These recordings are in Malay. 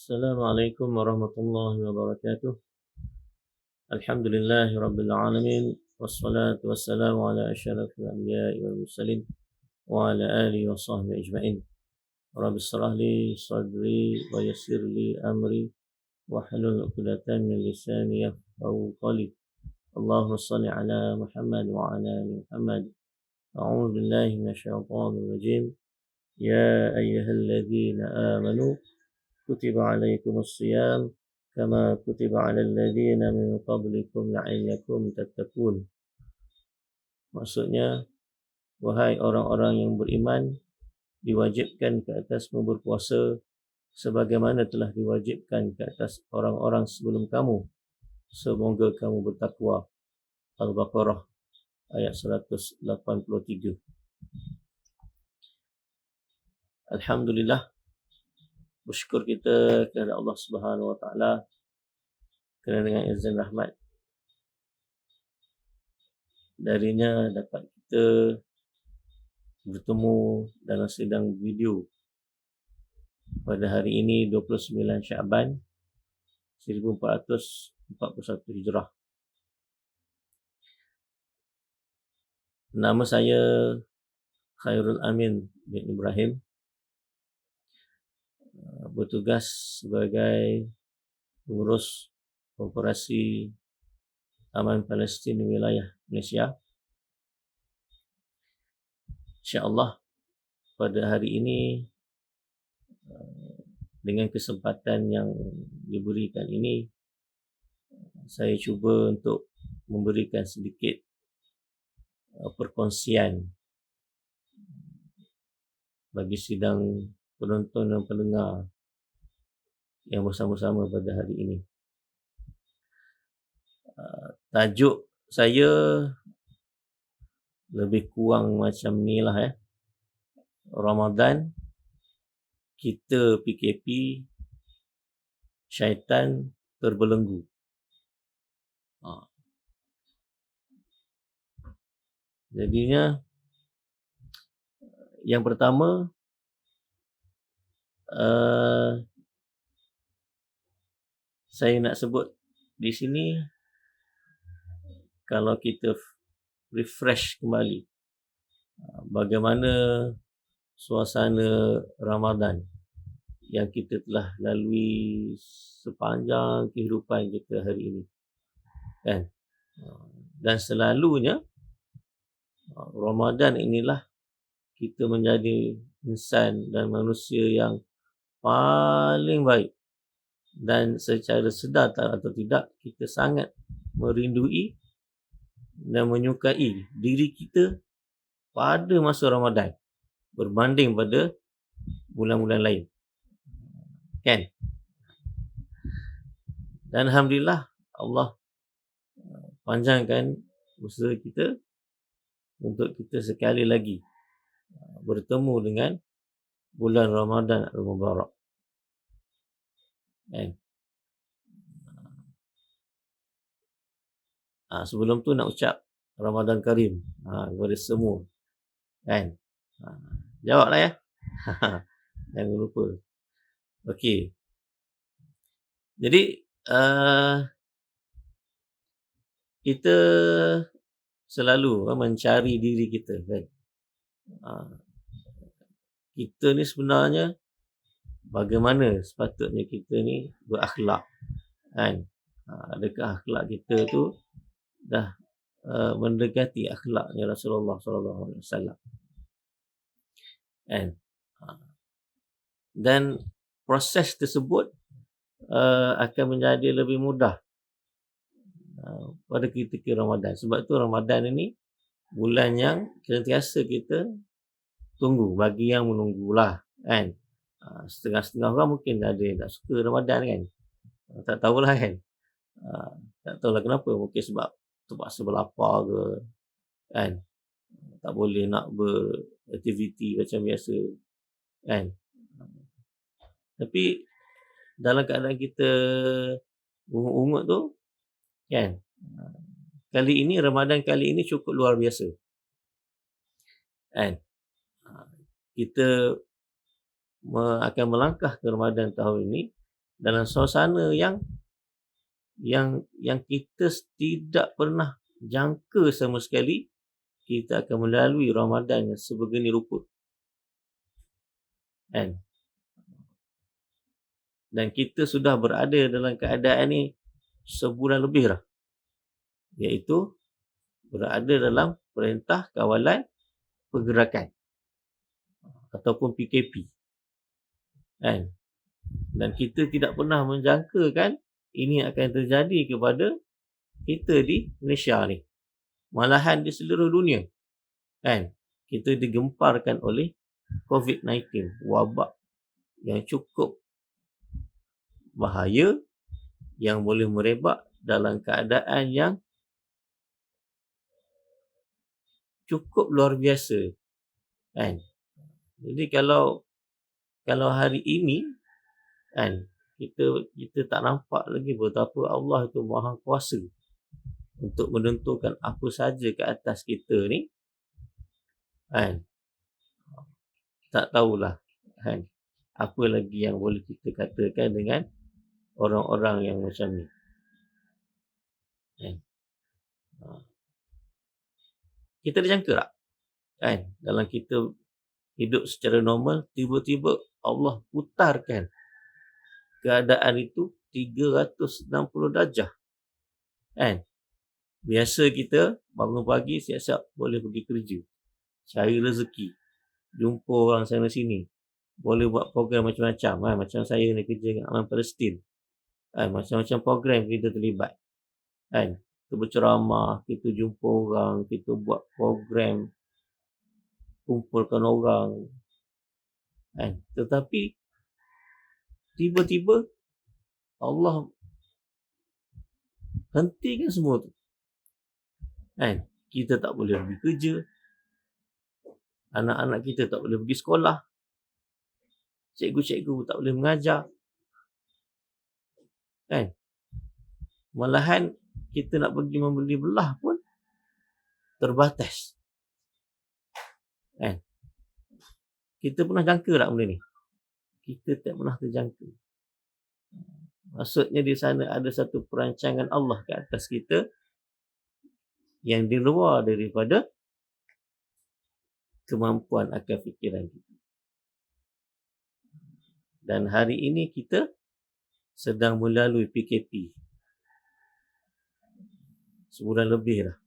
Assalamualaikum warahmatullahi wabarakatuh. Alhamdulillahi rabbil alamin. Wassalatu wassalamu ala asyrafil anbiya'i wal mursalin wa ala alihi wa sahbihi ajma'in. Rabbi shrah li sadri wa yassir li amri wahlul 'uqdatam min lisani yafqahu qawli. Allahumma shalli ala Muhammad wa ala ali Muhammad. A'udzu billahi minasyaitonir rajim. Ya ayyuhalladzina amanu kutiba alaikumus shiyam kama kutiba alal ladzina min qablikum la'allakum tattaqun. Maksudnya, wahai orang-orang yang beriman, diwajibkan ke atasmu berpuasa sebagaimana telah diwajibkan ke atas orang-orang sebelum kamu. Semoga kamu bertakwa. Al-Baqarah ayat 183. Alhamdulillah, bersyukur kita kepada Allah Subhanahu Wa Taala kerana dengan izin rahmat darinya dapat kita bertemu dalam sidang video pada hari ini 29 Syaban 1441 Hijrah. Nama saya Khairul Amin bin Ibrahim, bertugas sebagai pengurus Operasi Aman Palestin Wilayah Malaysia. InsyaAllah pada hari ini dengan kesempatan yang diberikan ini, saya cuba untuk memberikan sedikit perkongsian bagi sidang penonton dan pendengar yang bersama-sama pada hari ini. Tajuk saya lebih kurang macam ni lah Ramadan, kita PKP, syaitan terbelenggu. Jadinya yang pertama, saya nak sebut di sini, kalau kita refresh kembali bagaimana suasana Ramadan yang kita telah lalui sepanjang kehidupan kita hari ini, kan? Dan selalunya Ramadan inilah kita menjadi insan dan manusia yang paling baik, dan secara sedar atau tidak kita sangat merindui dan menyukai diri kita pada masa Ramadan berbanding pada bulan-bulan lain, kan? Dan Alhamdulillah, Allah panjangkan usaha kita untuk kita sekali lagi bertemu dengan bulan Ramadan Al-Mubarak, kan? Sebelum tu nak ucap Ramadan Karim kepada semua, kan? Jawablah ya. Jangan lupa. Okey. Jadi kita selalu mencari diri kita, kan? Kita ni sebenarnya bagaimana sepatutnya kita ni berakhlak, kan? Adakah akhlak kita tu dah mendekati akhlaknya Rasulullah SAW, kan? Dan proses tersebut akan menjadi lebih mudah pada ketika Ramadan. Sebab tu Ramadan ini bulan yang sentiasa kita tunggu, bagi yang menunggulah, kan? Setengah-setengah orang mungkin ada yang tak suka Ramadan, kan? Tak tahulah, kan? Tak tahulah kenapa. Mungkin sebab terpaksa berlapar ke, kan? Tak boleh nak beraktiviti macam biasa, kan? Tapi dalam keadaan kita ungut-ungut tu, kan, kali ini, Ramadan kali ini cukup luar biasa, kan? Kita akan melangkah ke Ramadan tahun ini dalam suasana yang kita tidak pernah jangka sama sekali kita akan melalui Ramadan yang sebegini rupa. Kan? Dan kita sudah berada dalam keadaan ni sebulan lebih dah. Iaitu berada dalam Perintah Kawalan Pergerakan ataupun PKP. Kan? Dan kita tidak pernah menjangkakan ini akan terjadi kepada kita di Malaysia ni. Malahan di seluruh dunia. Kan? Kita digemparkan oleh COVID-19, wabak yang cukup bahaya yang boleh merebak dalam keadaan yang cukup luar biasa. Kan? Jadi kalau hari ini kan kita tak nampak lagi betapa Allah itu Maha Kuasa untuk menentukan apa saja ke atas kita ni, kan, tak tahulah kan apa lagi yang boleh kita katakan dengan orang-orang yang macam ni, kan. Kita dijangka tak kan dalam kita hidup secara normal, tiba-tiba Allah putarkan keadaan itu 360 darjah, kan. Biasa kita bangun pagi siap-siap boleh pergi kerja, cari rezeki, jumpa orang sana sini, boleh buat program macam-macam, kan? Macam saya ni kerja dengan Aman Palestin, kan? Macam-macam program kita terlibat, kan. Kita berceramah, kita jumpa orang, kita buat program, kumpulkan orang, kan. Tetapi tiba-tiba Allah hentikan semua tu, kan. Kita tak boleh pergi kerja, anak-anak kita tak boleh pergi sekolah, cikgu-cikgu tak boleh mengajar, kan. Malahan kita nak pergi membeli belah pun terbatas, kan. Kita pernah jangka tak benda ni? Kita tak pernah terjangka. Maksudnya di sana ada satu perancangan Allah ke atas kita yang di luar daripada kemampuan akal fikiran kita. Dan hari ini kita sedang melalui PKP. Sebulan lebih dah.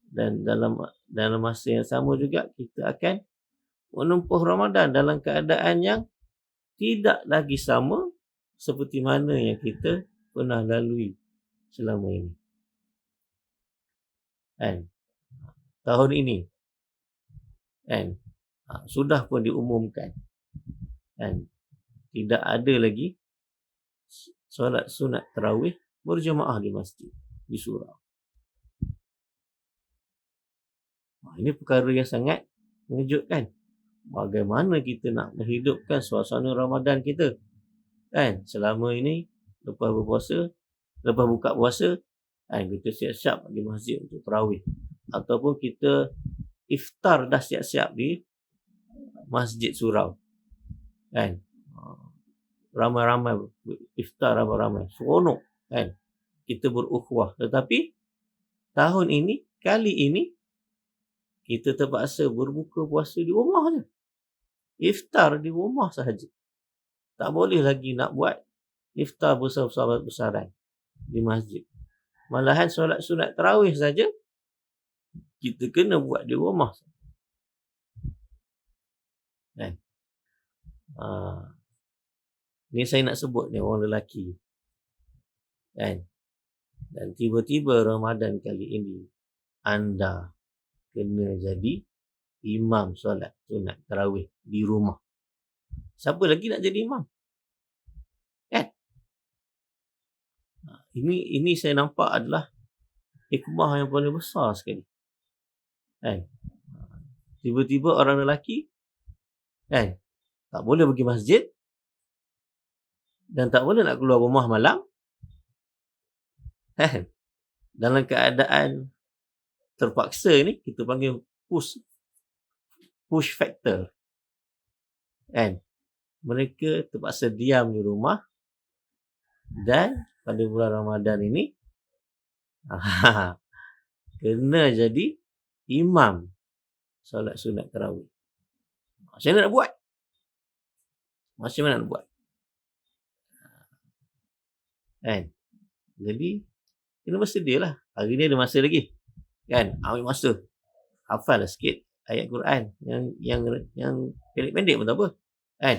Dan dalam masa yang sama juga kita akan menempuh Ramadan dalam keadaan yang tidak lagi sama seperti mana yang kita pernah lalui selama ini. Kan? Tahun ini kan sudah pun diumumkan, kan, tidak ada lagi solat sunat tarawih berjemaah di masjid, di surau. Ini perkara yang sangat mengejutkan. Bagaimana kita nak menghidupkan suasana Ramadan kita, kan? Selama ini lepas buka puasa, kan, kita siap-siap di masjid untuk tarawih, ataupun kita iftar dah siap-siap di masjid surau, kan. Ramai-ramai iftar, ramai-ramai seronok, kan. Kita berukhuwah. Tetapi tahun ini, kali ini kita terpaksa berbuka puasa di rumah je. Iftar di rumah sahaja. Tak boleh lagi nak buat iftar besar-besaran di masjid. Malahan solat sunat tarawih saja kita kena buat di rumah. Kan? Ni saya nak sebut ni orang lelaki. Kan? Dan tiba-tiba Ramadan kali ini anda kena jadi imam solat sunat tarawih di rumah. Siapa lagi nak jadi imam? Kan? Ini saya nampak adalah hikmah yang paling besar sekali. Kan? Tiba-tiba orang lelaki, kan, tak boleh pergi masjid dan tak boleh nak keluar rumah malam, kan? Dalam keadaan terpaksa ni, kita panggil push factor, kan. mereka terpaksa diam di rumah, dan pada bulan Ramadan ini kena jadi imam solat sunat tarawih. Macam mana nak buat? Macam mana nak buat? Kan? Jadi kena bersedia lah. Hari ni ada masa lagi. Kan? Ambil masa. Hafal lah sikit ayat Quran yang pendek-pendek pun tak apa. Kan?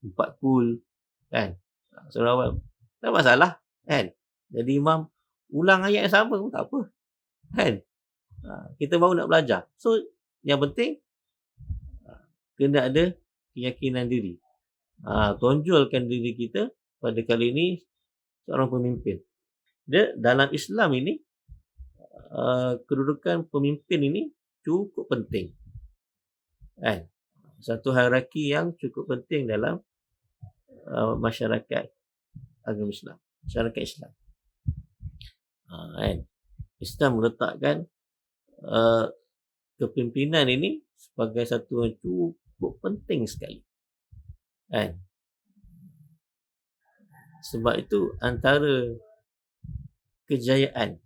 4 kul. Kan? Surah awal. Tak masalah. Kan? Jadi imam ulang ayat yang sama pun tak apa. Kan? Kita baru nak belajar. So, yang penting kena ada keyakinan diri. Tonjolkan diri kita pada kali ini seorang pemimpin. Dia dalam Islam ini, kedudukan pemimpin ini cukup penting. Kan? Satu hierarki yang cukup penting dalam masyarakat agama Islam, masyarakat Islam. Kan? Islam meletakkan kepimpinan ini sebagai satu yang cukup penting sekali. Kan? Sebab itu antara kejayaan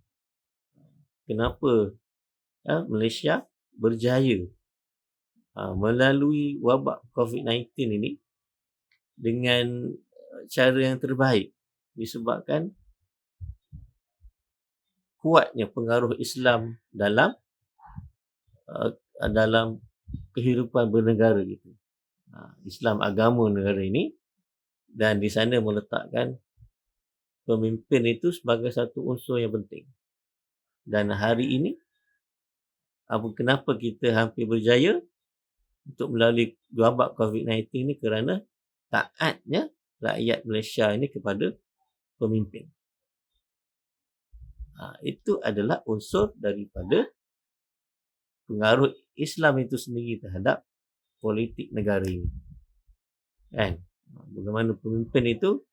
kenapa Malaysia berjaya melalui wabak COVID-19 ini dengan cara yang terbaik disebabkan kuatnya pengaruh Islam dalam kehidupan bernegara gitu. Islam agama negara ini, dan di sana meletakkan pemimpin itu sebagai satu unsur yang penting. Dan hari ini kenapa kita hampir berjaya untuk melalui wabak COVID-19 ini? Kerana taatnya rakyat Malaysia ini kepada pemimpin. Itu adalah unsur daripada pengaruh Islam itu sendiri terhadap politik negara ini. Kan? Bagaimana pemimpin itu,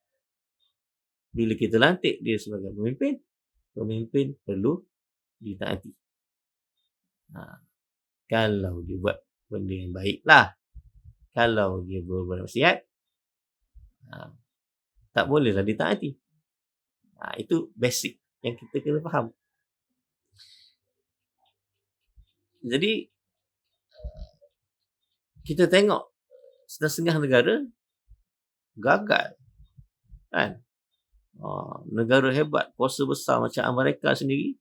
bila kita lantik dia sebagai pemimpin, pemimpin perlu ditaati. Kalau dia buat benda yang baik lah. Kalau dia berbuat maksiat, tak bolehlah ditaati. Itu basic yang kita kena faham. Jadi kita tengok setengah negara gagal. Kan? Negara hebat, kuasa besar macam Amerika sendiri.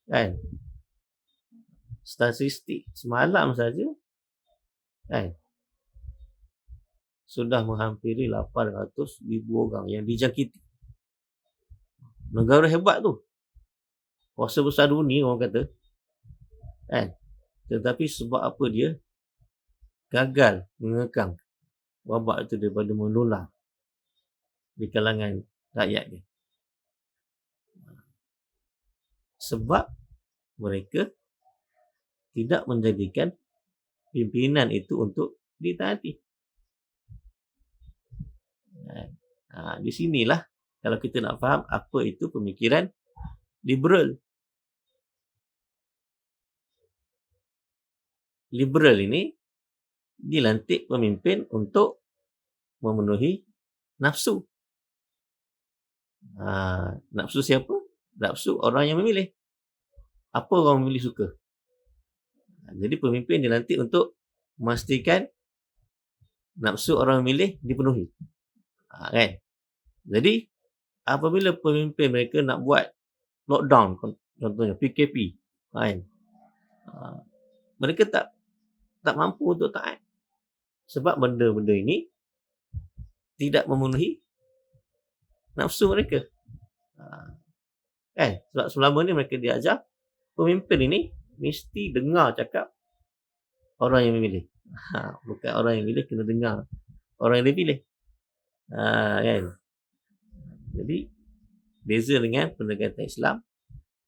Kan? Statistik semalam saja, kan, sudah menghampiri 800,000 orang yang dijangkiti. Negara hebat tu, kuasa besar dunia orang kata, kan. Tetapi sebab apa dia gagal mengekang wabak itu daripada menular di kalangan rakyat dia? Sebab mereka tidak menjadikan pimpinan itu untuk ditaati. Di sinilah kalau kita nak faham apa itu pemikiran liberal. Liberal ini dilantik pemimpin untuk memenuhi nafsu. Nafsu siapa? Nafsu orang yang memilih. Apa orang memilih suka? Jadi pemimpin dilantik untuk memastikan nafsu orang memilih dipenuhi. Kan? Jadi apabila pemimpin mereka nak buat lockdown, contohnya PKP, kan? Mereka tak mampu untuk taat. Sebab benda-benda ini tidak memenuhi nafsu mereka. Kan? Sebab selama ni mereka diajar pemimpin ini mesti dengar cakap orang yang memilih. Bukan orang yang memilih kena dengar orang yang dipilih. Kan? Jadi beza dengan pendekatan Islam.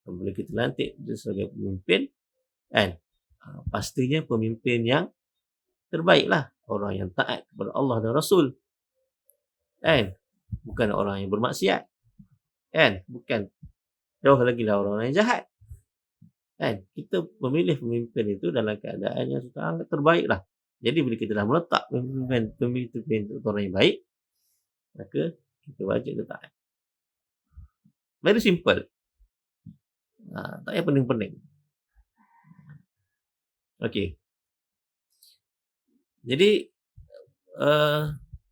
Bila kita lantik dia sebagai pemimpin, kan, pastinya pemimpin yang terbaiklah, orang yang taat kepada Allah dan Rasul, kan, bukan orang yang bermaksiat, kan, bukan, jauh lagi lah orang yang jahat. Kan? Kita memilih pemimpin itu dalam keadaan yang sangat terbaik lah Jadi bila kita dah meletak pemimpin itu orang yang baik, maka kita wajib kita taat. Very simple. Tak payah pening-pening. Okey. Jadi,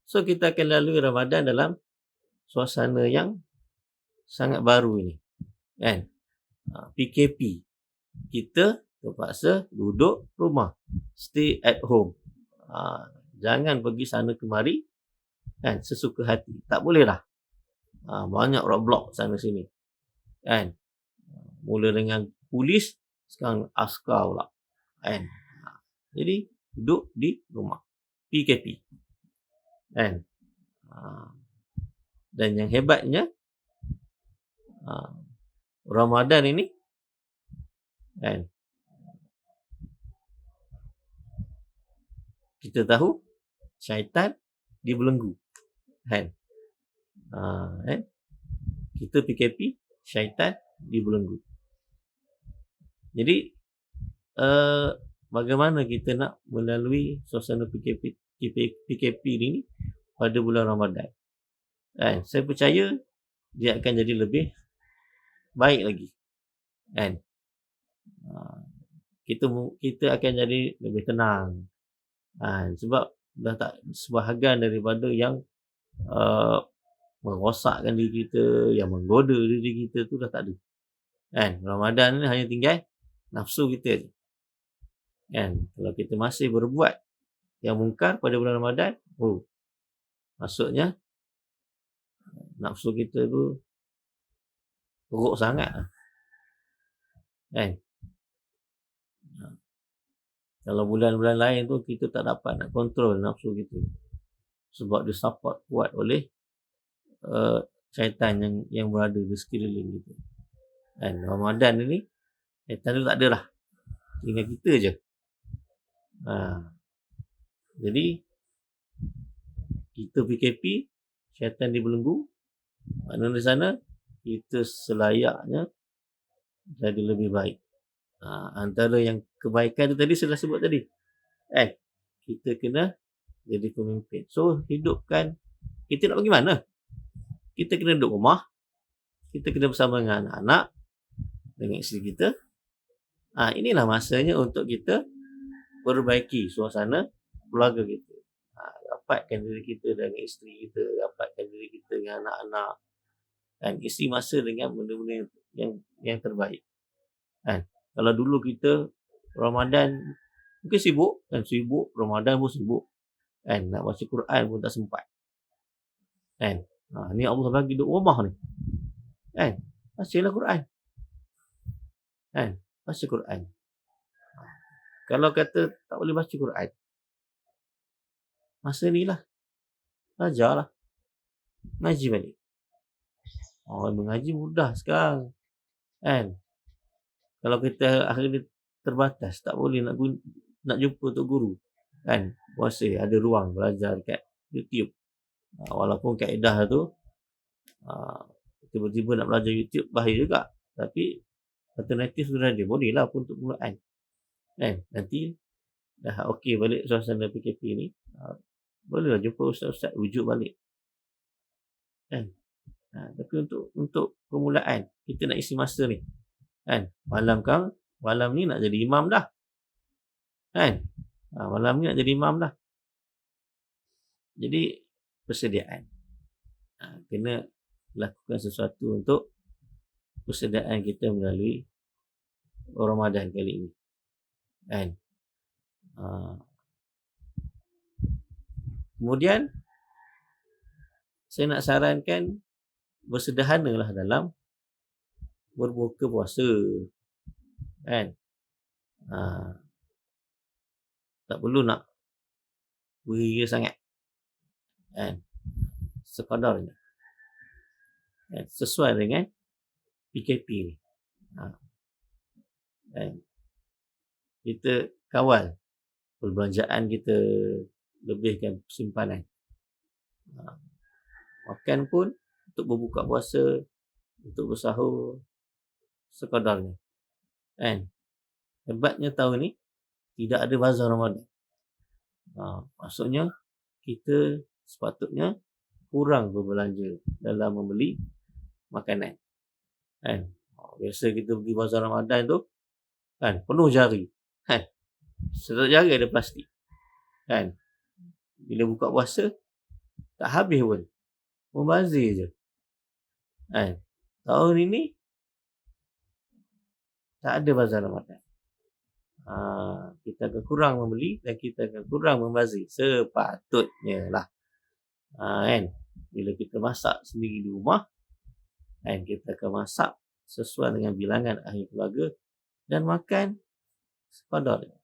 so kita akan lalui Ramadan dalam suasana yang sangat baru ini. Kan? PKP. Kita terpaksa duduk rumah. Stay at home. Jangan pergi sana kemari. Kan? Sesuka hati. Tak boleh lah. Banyak roadblock sana sini. Kan? Mula dengan polis, sekarang askar pula. Kan? Jadi, duduk di rumah. PKP. Kan? Dan yang hebatnya, Ramadan ini, kan, kita tahu syaitan dibelenggu. Kan? Kita PKP, syaitan dibelenggu. Jadi, bagaimana kita nak melalui suasana PKP ini pada bulan Ramadan? Kan? Saya percaya dia akan jadi lebih baik lagi. Kan? Kita akan jadi lebih tenang. Sebab dah tak sebahagian daripada yang merosakkan diri kita, yang menggoda diri kita tu dah tak ada. Kan? Ramadan ni hanya tinggal nafsu kita je. Kan? Kalau kita masih berbuat yang mungkar pada bulan Ramadan, maksudnya nafsu kita tu teruk sangat. Kan? Kalau bulan-bulan lain tu kita tak dapat nak kontrol nafsu kita. Sebab dia support kuat oleh syaitan yang berada di sekeliling kita. Kan? Ramadan ni syaitan tu tak ada lah. Tinggal kita je. Jadi kita PKP, syaitan dibelenggu. Maknanya di sana kita selayaknya jadi lebih baik. Antara yang kebaikan tu tadi saya dah sebut tadi. Kita kena jadi pemimpin. So hidupkan, kita nak pergi mana? Kita kena duduk rumah. Kita kena bersama dengan anak-anak, dengan isteri kita. Inilah masanya untuk kita perbaiki suasana keluarga kita. Dapatkan diri kita dengan isteri kita, dapatkan diri kita dengan anak-anak, dan isi masa dengan benda-benda yang terbaik. Kan? Kalau dulu kita Ramadan mungkin sibuk, Ramadan pun sibuk. Kan? Nak baca Quran pun tak sempat. Kan? Ni Allah bagi duduk rumah ni. Kan? Bacalah Quran. Kan? Baca Quran. Kalau kata tak boleh baca Quran, masa ni lah, belajarlah, ngaji balik. Mengaji mudah sekarang. Kan? Kalau kita akhirnya terbatas, tak boleh nak jumpa Tok Guru. Kan? Puasa ada ruang belajar kat YouTube. Walaupun kaedah tu tiba-tiba nak belajar YouTube bahaya juga. Tapi alternatif sudah ada. Boleh lah pun untuk permulaan. Kan? Nanti dah okey balik suasana PKP ni, bolehlah jumpa ustaz-ustaz rujuk balik. Kan? Tapi untuk permulaan kita nak isi masa ni. Kan? Malam ni nak jadi imam dah. Kan? Malam ni nak jadi imam dah. Jadi persediaan. Kena lakukan sesuatu untuk persediaan kita melalui Ramadan kali ini. Kan? Kemudian saya nak sarankan bersederhanalah dalam berbuka puasa. Kan? Tak perlu nak beria sangat. Kan? Sekadarnya. Kan? Sesuai dengan PKP ni. Kan? Kita kawal perbelanjaan kita, lebihkan simpanan. Makan pun untuk berbuka puasa, untuk bersahur, sekadarnya. Kan? Hebatnya tahun ni tidak ada bazar Ramadan. Maksudnya kita sepatutnya kurang berbelanja dalam membeli makanan. Kan? Biasa kita pergi bazar Ramadan tu kan penuh jari. Kan? Setiap jari ada plastik. Kan? Bila buka puasa tak habis pun. Membazir je. Kan? Tahun ini tak ada bazar Ramadan. Kita akan kurang membeli dan kita akan kurang membazir. Sepatutnya lah. Kan? Bila kita masak sendiri di rumah, kan, kita akan masak sesuai dengan bilangan ahli keluarga dan makan sepadarnya.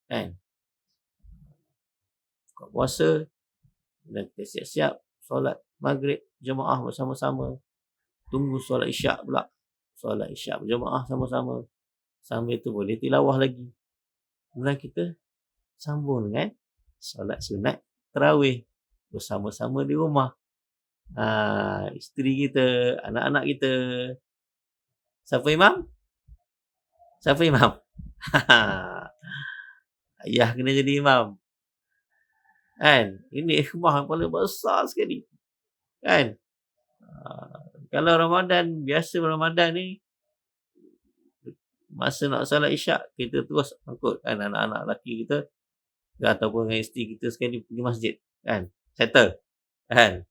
Kan? Buka puasa dan kita siap-siap solat maghrib jemaah bersama-sama. Tunggu solat isyak pula. Solat isyak berjemaah sama-sama. Sambil tu boleh tilawah lagi. Kemudian kita sambung dengan solat sunat tarawih bersama-sama di rumah. Isteri kita, anak-anak kita. Siapa imam? Siapa imam? Ayah kena jadi imam. Kan? Ini ikhmah yang paling besar sekali. Kan? Kalau Ramadan, biasa Ramadan ni, masa nak salat isyak, kita terus angkut kan anak-anak lelaki kita ataupun dengan isteri kita sekali pergi masjid. Kan? Settle. Kan?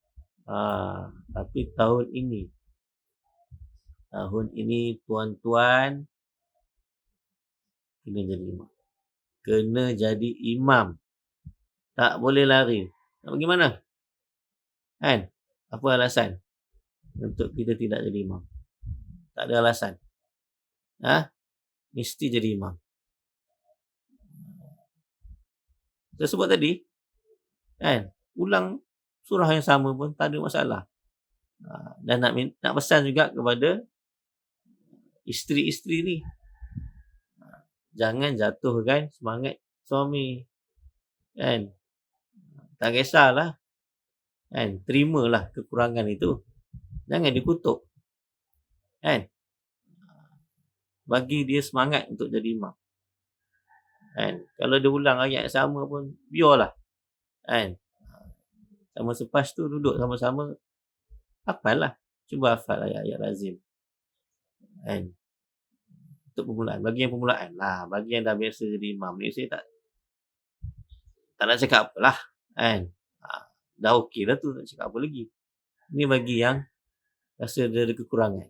Tapi tahun ini tuan-tuan kena jadi imam. Kena jadi imam. Tak boleh lari. Nak pergi mana? Kan? Apa alasan untuk kita tidak jadi imam? Tak ada alasan. Mesti jadi imam. Saya sebut tadi, kan? Ulang surah yang sama pun tak ada masalah. Dan nak pesan juga kepada isteri-isteri ni, jangan jatuhkan semangat suami. Kan? Tak kisahlah. Kan? Terimalah kekurangan itu. Jangan dikutuk. Kan? Bagi dia semangat untuk jadi imam. Kan? Kalau dia ulang ayat yang sama pun, biarlah. Kan? Sama selepas tu duduk sama-sama. Hafallah. Cuba hafal ayat-ayat lazim. Kan? Untuk permulaan. Bagi yang permulaan. Bagi yang dah biasa jadi imam ni, saya tak nak cakap apalah. Kan? Dah okey dah tu, nak cakap apa lagi. Ini bagi yang rasa dia ada kekurangan.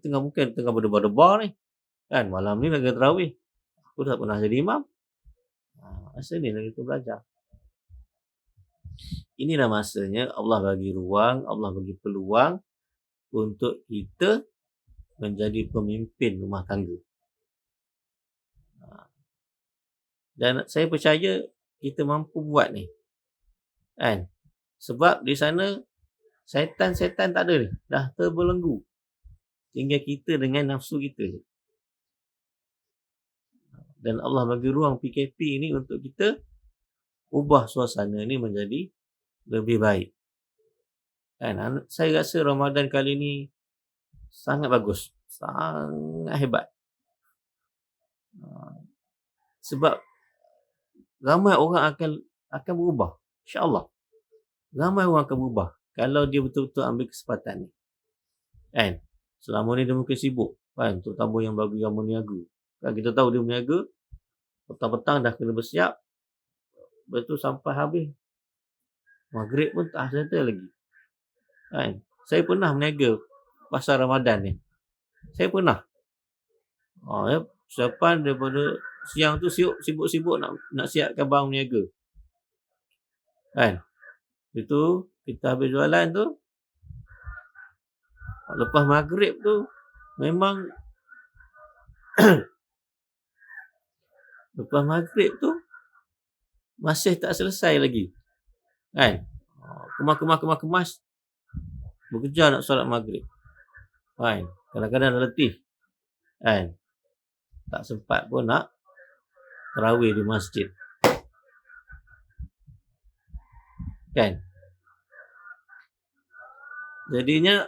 Mungkin tengah berdebar-debar ni. Kan? Malam ni lagi tarawih. Aku tak pernah jadi imam. Masa ni lagi kita belajar. Inilah masanya Allah bagi ruang, Allah bagi peluang untuk kita menjadi pemimpin rumah tangga. Dan saya percaya kita mampu buat ni. Kan? Sebab di sana syaitan-syaitan tak ada ni. Dah terbelenggu. Tinggal kita dengan nafsu kita je. Dan Allah bagi ruang PKP ni untuk kita ubah suasana ni menjadi lebih baik. Kan? Saya rasa Ramadan kali ni sangat bagus. Sangat hebat. Sebab ramai orang akan berubah. InsyaAllah. Ramai orang akan berubah. Kalau dia betul-betul ambil kesempatan ni. Kan? Selama ni dia mungkin sibuk. Kan? Terutama yang bagi yang meniaga. Kan? Kita tahu dia meniaga. Petang-petang dah kena bersiap. Betul sampai habis. Maghrib pun tak settle lagi. Kan? Saya pernah meniaga pasal Ramadan ni. Saya pernah. Siapan daripada siang tu sibuk-sibuk nak siapkan barang meniaga. Kan? Itu kita habis jualan tu. Lepas maghrib tu memang lepas maghrib tu masih tak selesai lagi. Kan? Kemas bekerja nak solat maghrib. Kan? Kadang-kadang dah letih. Kan? Tak sempat pun nak tarawih di masjid. Kan? Jadinya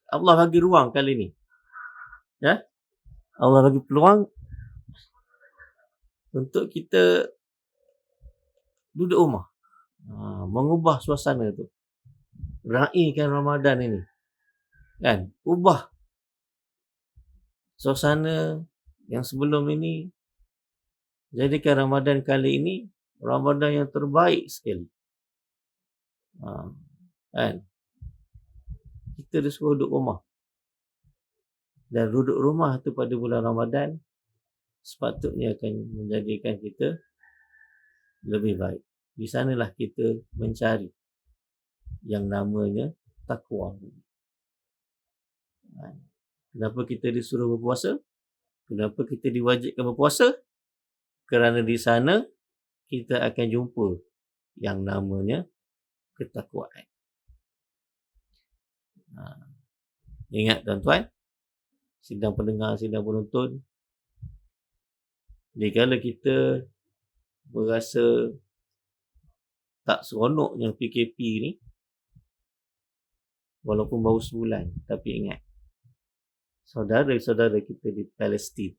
Allah bagi ruang kali ni. Ya? Allah bagi peluang untuk kita duduk rumah. Mengubah suasana tu. Raikan Ramadan ini. Kan? Ubah suasana yang sebelum ini. Jadikan Ramadan kali ini Ramadan yang terbaik sekali. Kan? Kita disuruh duduk rumah. Dan duduk rumah tu pada bulan Ramadan sepatutnya akan menjadikan kita lebih baik. Di sanalah kita mencari yang namanya takwa. Kenapa kita disuruh berpuasa? Kenapa kita diwajibkan berpuasa? Kerana di sana kita akan jumpa yang namanya ketakwaan. Ingat tuan-tuan, sidang pendengar, sidang penonton, dikala kita berasa tak seronoknya PKP ni, walaupun baru sebulan, tapi ingat, saudara-saudara kita di Palestin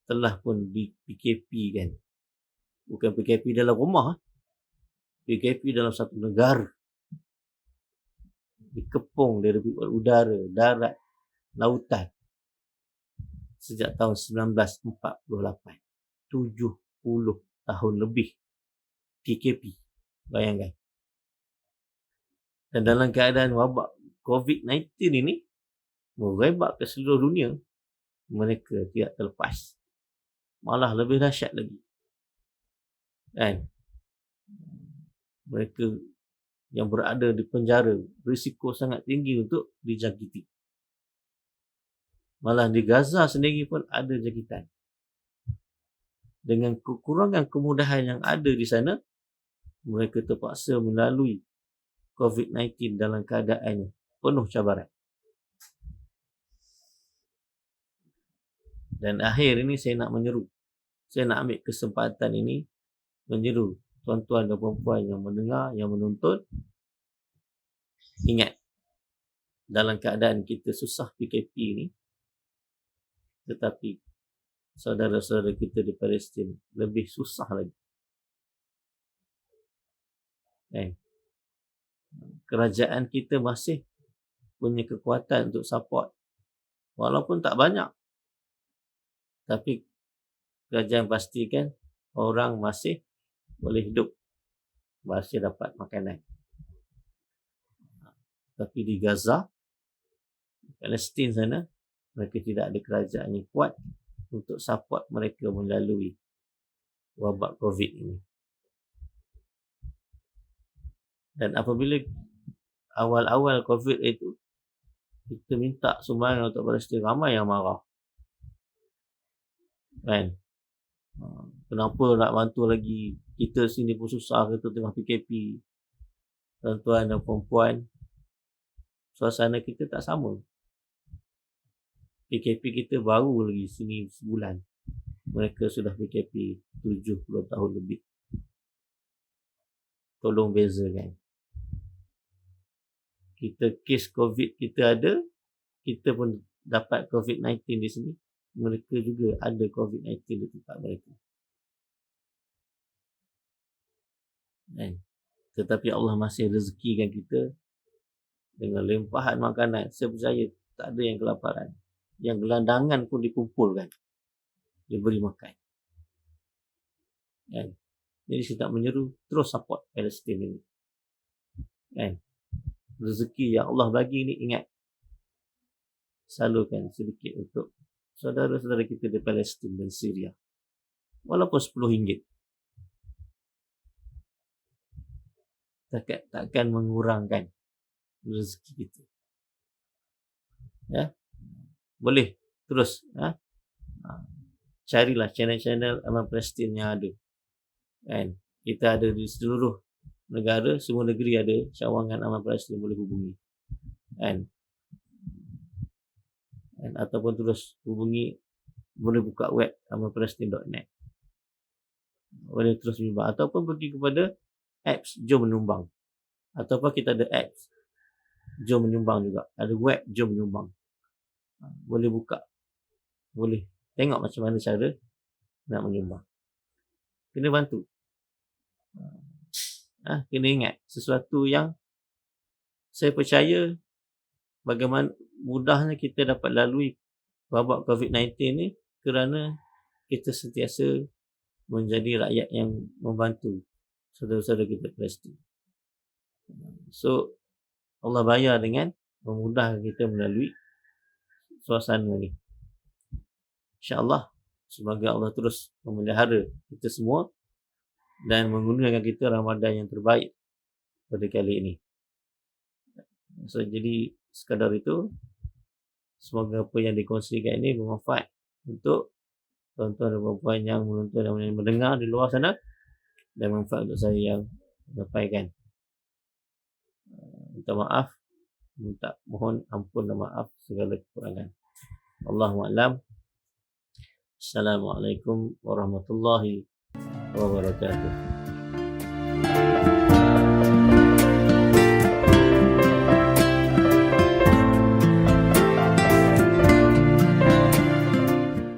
telah pun di PKP kan. Bukan PKP dalam rumah, PKP dalam satu negara. Dikepung dari udara, darat, lautan. Sejak tahun 1948. 70 tahun lebih PKP. Bayangkan. Dan dalam keadaan wabak COVID-19 ini merebak ke seluruh dunia, mereka tidak terlepas. Malah lebih dahsyat lagi. Kan? Mereka yang berada di penjara berisiko sangat tinggi untuk dijangkiti. Malah di Gaza sendiri pun ada jangkitan. Dengan kekurangan kemudahan yang ada di sana, mereka terpaksa melalui COVID-19 dalam keadaan penuh cabaran. Dan akhir ini saya nak menyeru. Saya nak ambil kesempatan ini menyeru tuan-tuan dan puan-puan yang mendengar, yang menonton. Ingat, dalam keadaan kita susah PKP ni, tetapi saudara-saudara kita di Palestin lebih susah lagi. Kerajaan kita masih punya kekuatan untuk support. Walaupun tak banyak. Tapi kerajaan pastikan orang masih boleh hidup. Masih dapat makanan. Tapi di Gaza, Palestin sana, mereka tidak ada kerajaan yang kuat untuk support mereka melalui wabak COVID ini. Dan apabila awal-awal COVID itu, kita minta sumbangan untuk Palestin, ramai yang marah. Kan? Kenapa nak bantu lagi? Kita sini pun susah, kita tengah PKP. Tuan-tuan dan perempuan, suasana kita tak sama. PKP kita baru lagi sini sebulan. Mereka sudah PKP 70 tahun lebih. Tolong bezakan. Kita kes COVID kita ada, kita pun dapat COVID-19 di sini. Mereka juga ada COVID-19 di tempat mereka. Tetapi Allah masih rezekikan kita dengan limpahan makanan. Saya percaya tak ada yang kelaparan. Yang gelandangan pun dikumpulkan, diberi makan. Jadi saya tak menyeru, terus support Palestin ini. Rezeki yang Allah bagi ni, ingat, salurkan sedikit untuk saudara-saudara kita di Palestin dan Syria. Walaupun RM10. Takkan mengurangkan rezeki kita. Boleh terus carilah channel-channel Amal Palestin yang ada. Kita ada di seluruh negara, semua negeri ada cawangan Amal Palestin, boleh hubungi. Ataupun terus hubungi, boleh buka web amalpalestin.net. Boleh terus menyumbang ataupun pergi kepada apps Jom Menyumbang. Ataupun kita ada apps jom menyumbang juga. Ada web jom menyumbang. Boleh buka. Boleh tengok macam mana cara nak menyumbang. Kena bantu. Kena ingat sesuatu yang saya percaya bagaimana mudahnya kita dapat lalui babak COVID-19 ni kerana kita sentiasa menjadi rakyat yang membantu saudara-saudara kita Palestin. So Allah bayar dengan memudahkan kita melalui suasana ni. InsyaAllah semoga Allah terus memelihara kita semua dan menggunakan kita Ramadan yang terbaik pada kali ini. So jadi sekadar itu, semoga apa yang dikongsikan ini bermanfaat untuk tuan-tuan dan puan-puan yang menonton dan mendengar di luar sana, dan manfaat untuk saya yang menyampaikan. Mohon ampun dan maaf segala kekurangan. Allahu a'lam. Assalamualaikum warahmatullahi wabarakatuh.